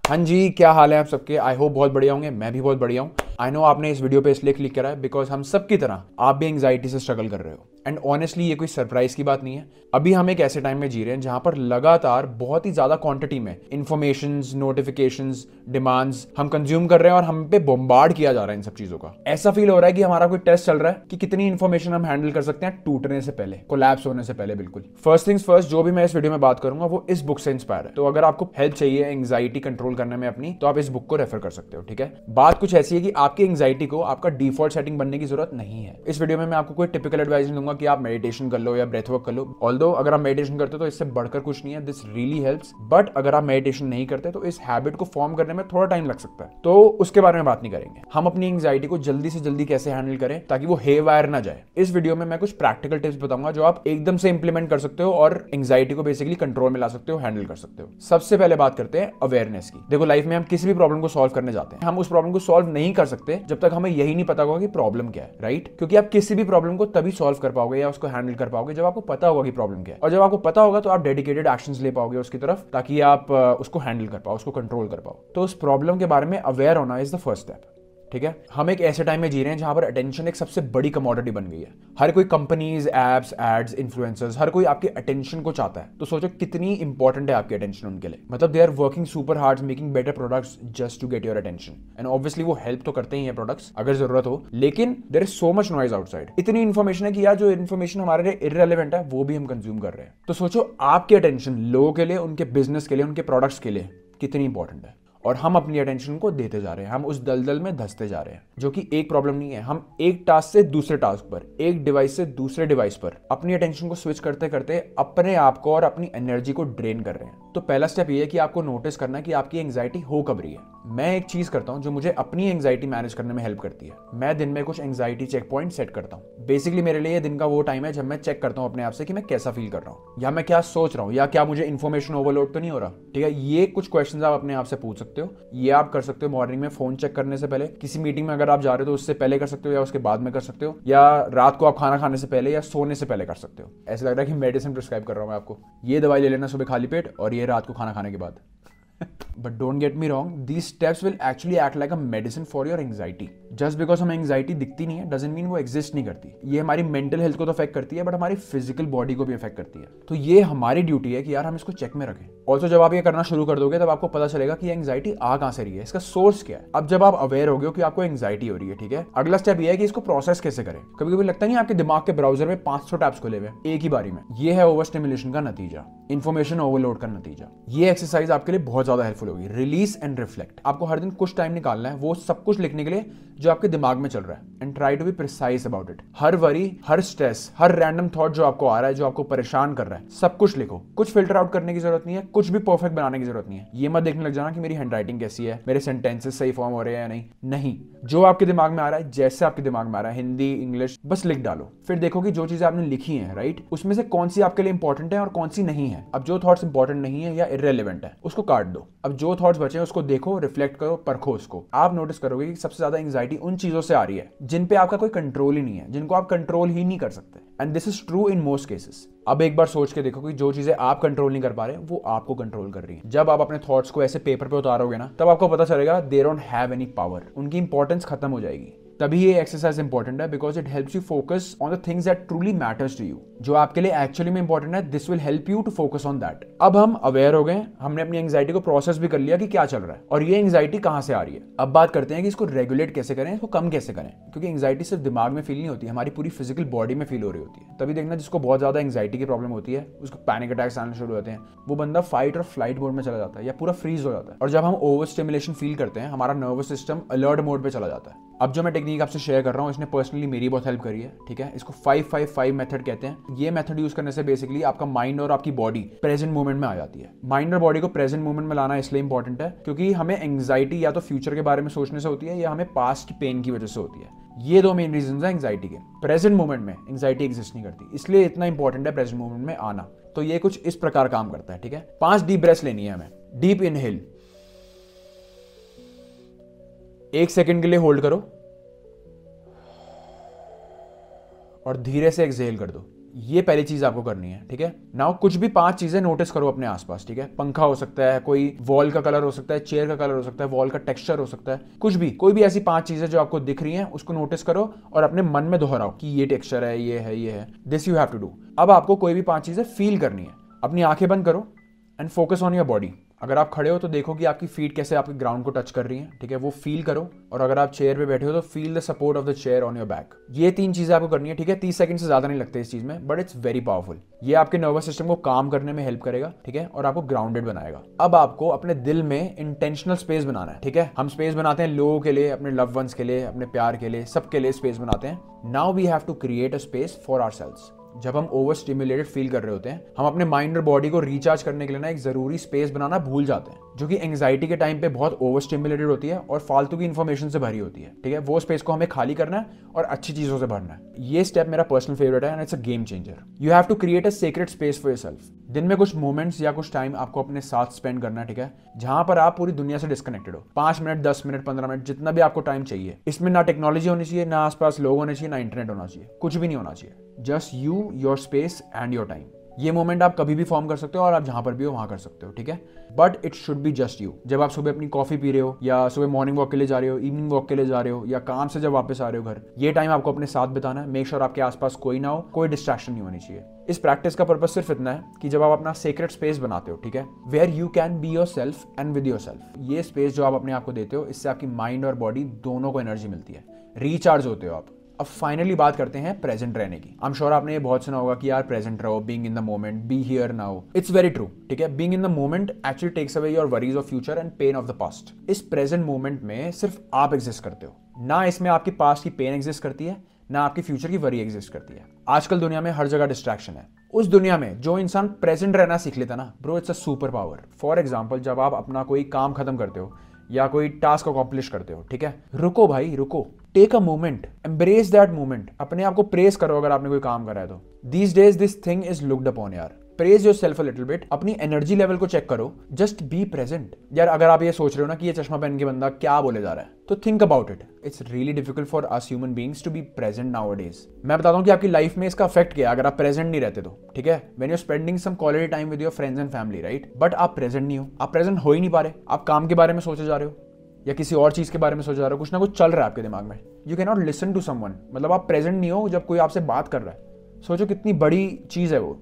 हाँ जी, क्या हाल है आप सबके। आई होप बहुत बढ़िया होंगे। मैं भी बहुत बढ़िया हूँ। आई नो आपने इस वीडियो पे इसलिए क्लिक करा है बिकॉज हम सब की तरह आप भी एंग्जाइटी से स्ट्रगल कर रहे हो। एंड ऑनेस्टली ये कोई सरप्राइज की बात नहीं है। अभी हम एक ऐसे टाइम में जी रहे हैं जहां पर लगातार बहुत ही ज्यादा क्वांटिटी में इंफॉर्मेशंस, नोटिफिकेशंस, डिमांड्स हम कंज्यूम कर रहे हैं और हम पे बॉम्बार्ड किया जा रहा है इन सब चीजों का। ऐसा फील हो रहा है कि हमारा कोई टेस्ट चल रहा है कि कितनी इंफॉर्मेशन हम हैंडल कर सकते हैं टूटने से पहले, कोलैप्स होने से पहले। बिल्कुल फर्स्ट थिंग्स फर्स्ट, जो भी मैं इस वीडियो में बात करूंगा वो इस बुक से इंस्पायर है। तो अगर आपको हेल्प चाहिए एंग्जाइटी कंट्रोल करने में अपनी, तो आप इस बुक को रेफर कर सकते हो। ठीक है, बात कुछ ऐसी है कि आपकी एंग्जाइटी को आपका डिफॉल्ट सेटिंग बनने की जरूरत नहीं है। इस वीडियो में मैं आपको कोई टिपिकल एडवाइस नहीं दूंगा कि आप मेडिटेशन कर लो या ब्रेथ वर्क कर लो। ऑल्दो अगर आप मेडिटेशन करते हो तो इससे बढ़कर कुछ नहीं है, दिस रियली हेल्प्स। बट अगर आप मेडिटेशन नहीं करते तो इस हैबिट को फॉर्म करने में थोड़ा टाइम लग सकता है, तो उसके बारे में बात नहीं करेंगे। हम अपनी एंग्जाइटी को जल्दी से जल्दी कैसे हैंडल करें ताकि वो हेवायर ना जाए। इस वीडियो में मैं कुछ प्रैक्टिकल टिप्स बताऊंगा जो आप एकदम से इंप्लीमेंट कर सकते हो और एंग्जाइटी को बेसिकली कंट्रोल में ला सकते हो, हैंडल कर सकते हो। सबसे पहले बात करते हैं अवेयरनेस की। देखो, लाइफ में हम किसी भी प्रॉब्लम को सॉल्व करने जाते हैं, हम उस प्रॉब्लम को सॉल्व नहीं कर सकते जब तक हमें यही नहीं पता होगा कि प्रॉब्लम क्या है, राइट? क्योंकि आप किसी भी प्रॉब्लम को तभी सॉल्व कर पाओगे या उसको हैंडल कर पाओगे जब आपको पता होगा कि प्रॉब्लम क्या है। और जब आपको पता होगा तो आप डेडिकेटेड एक्शंस ले पाओगे उसकी तरफ, ताकि आप उसको हैंडल कर पाओ, उसको कंट्रोल कर पाओ। तो उस प्रॉब्लम के बारे में अवेयर होना इज द फर्स्ट स्टेप। ठीक है, हम एक ऐसे टाइम में जी रहे हैं जहां पर अटेंशन एक सबसे बड़ी कमोडिटी बन गई है। हर कोई, कंपनीज, एप्स, एड्स, इन्फ्लुएंसर्स, हर कोई आपके अटेंशन को चाहता है। तो सोचो कितनी इंपॉर्टेंट है आपकी अटेंशन उनके लिए। मतलब they are working super hard making better products just to get your attention. And obviously वो हेल्प तो करते ही हैं प्रोडक्ट्स अगर जरूरत हो, लेकिन there is so much noise outside. इतनी इन्फॉर्मेशन है कि यार जो इन्फॉर्मेशन हमारे लिए इररिलेवेंट है वो भी हम कंज्यूम कर रहे हैं। तो सोचो आपकी अटेंशन लोगों के लिए, उनके बिजनेस के लिए, उनके प्रोडक्ट्स के लिए कितनी इंपॉर्टेंट है। और हम अपनी अटेंशन को देते जा रहे हैं, हम उस दलदल में धंसते जा रहे हैं, जो कि एक प्रॉब्लम नहीं है। हम एक टास्क से दूसरे टास्क पर, एक डिवाइस से दूसरे डिवाइस पर अपनी अटेंशन को स्विच करते करते अपने आप को और अपनी एनर्जी को ड्रेन कर रहे हैं। तो पहला स्टेप ये है कि आपको नोटिस करना है कि आपकी एंग्जाइटी हो कब रही है। मैं एक चीज करता हूं जो मुझे अपनी एंग्जाइटी मैनेज करने में हेल्प करती है। मैं दिन में कुछ एंग्जाइटी चेक पॉइंट सेट करता हूं। बेसिकली मेरे लिए दिन का वो टाइम है जब मैं चेक करता हूं अपने आप से कि मैं कैसा फील कर रहा हूं, या मैं क्या सोच रहा हूं, या क्या मुझे इन्फॉर्मेशन ओवरलोड तो नहीं हो रहा। ठीक है, ये कुछ क्वेश्चंस आप अपने आप से पूछ सकते हो। ये आप कर सकते हो मॉर्निंग में फोन चेक करने से पहले, किसी मीटिंग में अगर आप जा रहे हो तो उससे पहले कर सकते हो, या उसके बाद में कर सकते हो, या रात को आप खाना खाने से पहले या सोने से पहले कर सकते हो। ऐसा लग रहा है कि मेडिसिन प्रिस्क्राइब कर रहा हूं मैं आपको। ये दवाई ले लेना सुबह खाली पेट और ये रात को खाना खाने के बाद। But don't get me wrong, these steps will actually act like a medicine for your anxiety. Just because हमें एंग्जाइटी दिखती नहीं है doesn't mean वो एग्जिस्ट नहीं करती। ये हमारी मेंटल हेल्थ को तो अफेक्ट करती है, बट हमारी फिजिकल बॉडी को भी अफेक्ट करती है। तो ये हमारी ड्यूटी है कि यार हम इसको चेक में रखें। ऑल्सो जब आप ये करना शुरू कर दोगे तब आपको पता चलेगा कि एंग्जाइटी आ कहां से रही है, इसका सोर्स क्या है। अब जब आप अवेयर हो गए हो कि आपको एंग्जाइटी हो रही है, ठीक है, अगला स्टेप ये है कि इसको प्रोसेस कैसे करें। कभी कभी लगता नहीं आपके दिमाग के ब्राउजर में 500 टैब्स खुले हुए एक ही बारी में। ये है ओवर स्टिमुलेशन का नतीजा, इंफॉर्मेशन ओवरलोड का नतीजा। ये एक्सरसाइज आपके लिए बहुत ज्यादा हेल्पफुल होगी। Release and reflect. आपको हर दिन कुछ टाइम निकालना है वो सब कुछ लिखने के लिए जो आपके दिमाग में चल रहा है, and try to be precise about it. हर वरी, हर स्ट्रेस, हर रैंडम थॉट जो आपको आ रहा है, जो आपको परेशान कर रहा है, सब कुछ लिखो। कुछ फिल्टर आउट करने की जरूरत नहीं है, कुछ भी परफेक्ट बनाने की जरूरत नहीं है। ये मत देखने लग जाना कि मेरी हैंडराइटिंग कैसी है, मेरे सेंटेंसेस सही फॉर्म हो रहे हैं या नहीं। जो आपके दिमाग में आ रहा है, जैसे आपके दिमाग में आ रहा है, हिंदी, इंग्लिश, बस लिख डालो। फिर देखो कि जो चीजें आपने लिखी हैं, राइट, उसमें से कौन सी आपके लिए इंपॉर्टेंट है और कौन सी नहीं है। अब जो थॉट्स इंपॉर्टेंट नहीं है या इररिलेवेंट है उसको काट दो। अब जो थॉट्स बचे हैं उसको देखो, रिफ्लेक्ट करो, परखो उसको। आप नोटिस करोगे कि सबसे ज्यादा एंग्जाइटी उन चीजों से आ रही है जिन पे आपका कोई कंट्रोल ही नहीं है, जिनको आप कंट्रोल ही नहीं कर सकते। And this is true in most cases. अब एक बार सोच के देखो कि जो चीजें आप कंट्रोल नहीं कर पा रहे वो आपको कंट्रोल कर रही हैं। जब आप अपने थॉट्स को ऐसे पेपर पे उतारोगे ना, तब आपको पता चलेगा they don't have any power, उनकी इंपॉर्टेंस खत्म हो जाएगी। तभी ये एक्सरसाइज इंपॉर्टेंट है, because it helps you focus on the things that truly matters to you. जो आपके लिए एक्चुअली में इंपॉर्टेंट है, this will help you to focus on that. अब हम अवेयर हो गए, हमने अपनी एंग्जाइटी को प्रोसेस भी कर लिया कि क्या चल रहा है और ये एंग्जाइटी कहां से आ रही है। अब बात करते हैं कि इसको रेगुलेट कैसे करें, इसको कम कैसे करें। क्योंकि एंग्जाइटी सिर्फ दिमाग में फील नहीं होती, हमारी पूरी फिजिकल बॉडी में फील हो रही होती है। तभी देखना जिसको बहुत ज्यादा एंग्जाइटी की प्रॉब्लम होती है, उसको पैनिक अटैक्स आने शुरू होते हैं, वो बंदा फाइट और फ्लाइट मोड में चला जाता है या पूरा फ्रीज हो जाता है। और जब हम ओवर स्टिमुलेशन फील करते हैं, हमारा नर्वस सिस्टम अलर्ट मोड पे चला जाता है। अब जो मैं टेक्निक आपसे शेयर कर रहा हूं, इसने पर्सनली मेरी बहुत हेल्प करी है। ठीक है, इसको 5-5-5 मेथड कहते हैं। ये मेथड यूज करने से बेसिकली आपका माइंड और आपकी बॉडी प्रेजेंट मोमेंट में आ जाती है। माइंड और बॉडी को प्रेजेंट मोमेंट में लाना इसलिए इंपॉर्टेंट है क्योंकि हमें एंग्जाइटी या तो फ्यूचर के बारे में सोचने से होती है या हमें पास्ट की पेन की वजह से होती है। ये दो मेन रीजन है एंग्जाइटी के। प्रेजेंट मोमेंट में एंग्जाइटी एग्जिस्ट नहीं करती, इसलिए इतना इंपॉर्टेंट है प्रेजेंट मोमेंट में आना। तो ये कुछ इस प्रकार काम करता है। ठीक है, 5 डीप ब्रेथ्स लेनी है हमें। डीप इनहेल, 1 सेकेंड के लिए होल्ड करो और धीरे से एक्सहेल कर दो। ये पहली चीज आपको करनी है, ठीक है। नाउ कुछ भी 5 चीजें नोटिस करो अपने आसपास, ठीक है। पंखा हो सकता है, कोई वॉल का कलर हो सकता है, चेयर का कलर हो सकता है, वॉल का टेक्सचर हो सकता है, कुछ भी, कोई भी ऐसी 5 चीजें जो आपको दिख रही हैं उसको नोटिस करो और अपने मन में दोहराओ कि ये टेक्सचर है, ये है, ये है। This you have to do. अब आपको कोई भी 5 चीजें फील करनी है। अपनी आंखें बंद करो and focus on your body. अगर आप खड़े हो तो देखो कि आपकी फीट कैसे आपके ग्राउंड को टच कर रही हैं, ठीक है, वो फील करो। और अगर आप चेयर पे बैठे हो तो feel the support of the chair on your back. ये 3 चीजें आपको करनी है, ठीक है। 30 सेकंड से ज्यादा नहीं लगते इस चीज में, बट इट्स वेरी पावरफुल। ये आपके नर्वस सिस्टम को काम करने में हेल्प करेगा, ठीक है, और आपको ग्राउंडेड बनाएगा। अब आपको अपने दिल में इंटेंशनल स्पेस बनाना है, ठीक है। हम स्पेस बनाते हैं लोगों के लिए, अपने लव वंस के लिए, अपने प्यार के लिए, सबके लिए स्पेस बनाते हैं। Now we have to create a space for ourselves. जब हम ओवर स्टिमुलेटेड फील कर रहे होते हैं, हम अपने माइंड और बॉडी को रिचार्ज करने के लिए ना एक जरूरी स्पेस बनाना भूल जाते हैं, जो कि एंग्जाइटी के टाइम पे बहुत ओवर स्टिमुलेटेड होती है और फालतू की इन्फॉर्मेशन से भरी होती है, ठीक है। वो स्पेस को हमें खाली करना है और अच्छी चीजों से भरना है। ये स्टेप मेरा पर्सनल फेवरेट है and it's a game changer. You have to create a secret space for yourself. दिन में कुछ मोमेंट्स या कुछ टाइम आपको अपने साथ स्पेंड करना है, ठीक है, जहां पर आप पूरी दुनिया से डिस्कनेक्टेड हो। 5 मिनट, 10 मिनट, 15 मिनट, जितना भी आपको टाइम चाहिए। इसमें ना टेक्नोलॉजी होनी चाहिए, ना आसपास लोग होने चाहिए, ना इंटरनेट होना चाहिए, कुछ भी नहीं होना चाहिए। Just you, your space and your time. ये मोमेंट आप कभी भी फॉर्म कर सकते हो और आप जहां पर भी हो वहां कर सकते हो, ठीक है। But it should be just you. जब आप सुबह अपनी कॉफी पी रहे हो, या सुबह मॉर्निंग वॉक के लिए जा रहे हो, इवनिंग वॉक के लिए जा रहे हो, या काम से जब वापस आ रहे हो घर, ये टाइम आपको अपने साथ बिताना है। मेक श्योर आपके आसपास कोई ना हो, कोई डिस्ट्रैक्शन नहीं होनी चाहिए। इस प्रैक्टिस का पर्पस सिर्फ इतना है कि जब आप अपना सीक्रेट स्पेस बनाते हो, ठीक है, where you can be yourself and with yourself, ये स्पेस जो आप अपने आप को देते हो, इससे आपकी माइंड और बॉडी दोनों को एनर्जी मिलती है, रिचार्ज होते हो आप। अब फाइनली बात करते हैं प्रेजेंट रहने की। आई एम श्योर आपने ये बहुत सुना होगा कि यार प्रेजेंट रहो, being in the moment, be here now. It's very true, ठीक है। Being in the moment actually takes away your worries of future and pain of the past. इस प्रेजेंट मोमेंट में सिर्फ आप एग्जिस्ट करते हो, ना इसमें आपकी पास्ट की पेन एग्जिस्ट करती है, ना आपकी फ्यूचर की वरी एग्जिस्ट करती है। आजकल दुनिया में हर जगह डिस्ट्रैक्शन है। उस दुनिया में जो इंसान प्रेजेंट रहना सीख लेता ना bro, it's a super power. For example, जब आप अपना कोई काम खत्म करते हो या कोई टास्क अकॉम्प्लिश करते हो, ठीक है, रुको भाई, रुको, take a moment, embrace that moment. अपने आप को प्रेस करो अगर आपने कोई काम करा है तो। These days this thing is looked upon यार। Praise yourself a little bit, अपनी एनर्जी लेवल को चेक करो, जस्ट बी प्रेजेंट। यार अगर आप ये सोच रहे हो ना कि ये चश्मा पहन के बंदा क्या बोले जा रहा है, तो think about it. It's really difficult for us human beings to be present nowadays. मैं बताता हूँ कि आपकी लाइफ में इसका इफेक्ट क्या है अगर आप प्रेजेंट नहीं रहते तो, ठीक है। When you are spending some quality time with your friends and family, right, but आप प्रेजेंट नहीं हो, आप प्रेजेंट हो ही नहीं पा रहे, आप काम के बारे में सोचे जा रहे हो या किसी और चीज के बारे में सोच जा रहे हो, कुछ ना कुछ चल रहा है आपके दिमाग में। You can not listen to someone, मतलब आप प्रेजेंट नहीं हो जब कोई आपसे बात कर रहा है। सोचो कितनी बड़ी चीज है वो।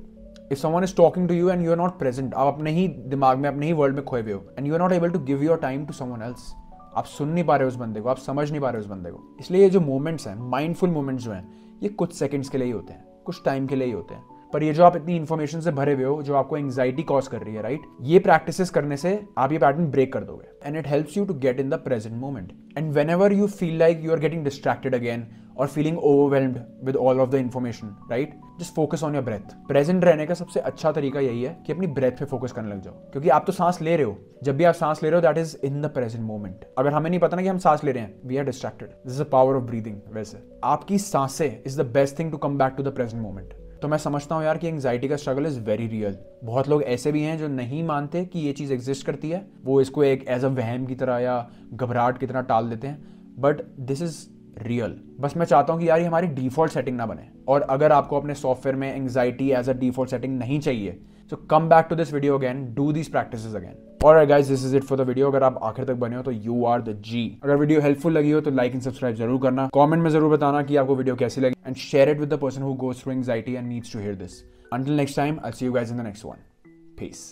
If someone is talking to you and you are not present, आप अपने ही दिमाग में, अपने ही वर्ल्ड में खोए हुए हो, and you are not able to give your time to someone else. आप सुन नहीं पा रहे हो उस बंदे को, आप समझ नहीं पा रहे हो उस बंदे को। इसलिए ये जो मोमेंट्स हैं, माइंडफुल मोमेंट्स जो हैं, ये कुछ सेकंड्स के लिए ही होते हैं, कुछ टाइम के लिए ही होते हैं। पर ये जो आप इतनी इन्फॉर्मेशन से भरे हुए हो, जो आपको एंग्जाइटी कॉज कर रही है, राइट, ये प्रैक्टिसेस करने से आप ये पैटर्न ब्रेक कर दोगे and it helps you to get in the present moment. And whenever you feel like you are getting distracted again और feeling overwhelmed with all of the information, right, just focus on your breath. Present रहने का सबसे अच्छा तरीका यही है कि अपनी ब्रेथ पे फोकस करने लग जाओ, क्योंकि आप तो सांस ले रहे हो। जब भी आप सांस ले रहे हो, that is in the present moment. अगर हमें नहीं पता ना कि हम सांस ले रहे हैं, we are distracted. This is the power of breathing. वैसे आपकी सांसें is the best thing to come back to the present moment. तो मैं समझता हूँ यार कि एंग्जाइटी का स्ट्रगल इज वेरी रियल। बहुत लोग ऐसे भी हैं जो नहीं मानते कि ये चीज़ एग्जिस्ट करती है, वो इसको एक एज अ वहम की तरह या घबराहट की तरह टाल देते हैं, बट दिस इज रियल। बस मैं चाहता हूँ कि यार ये हमारी डिफॉल्ट सेटिंग ना बने। और अगर आपको अपने सॉफ्टवेयर में anxiety as a default setting नहीं चाहिए, तो come back to this video again, do these practices again. Alright guys, this is it for the video. अगर आप आखिर तक बने हो तो यू आर द जी। अगर वीडियो हेल्पफुल लगी हो तो लाइक एंड सब्सक्राइब जरूर करना। कमेंट में जरूर बताना कि आपको वीडियो कैसी लगी, and share it with the person who goes through anxiety and needs to hear this. Until next time, I'll see you guys in the next one. Peace.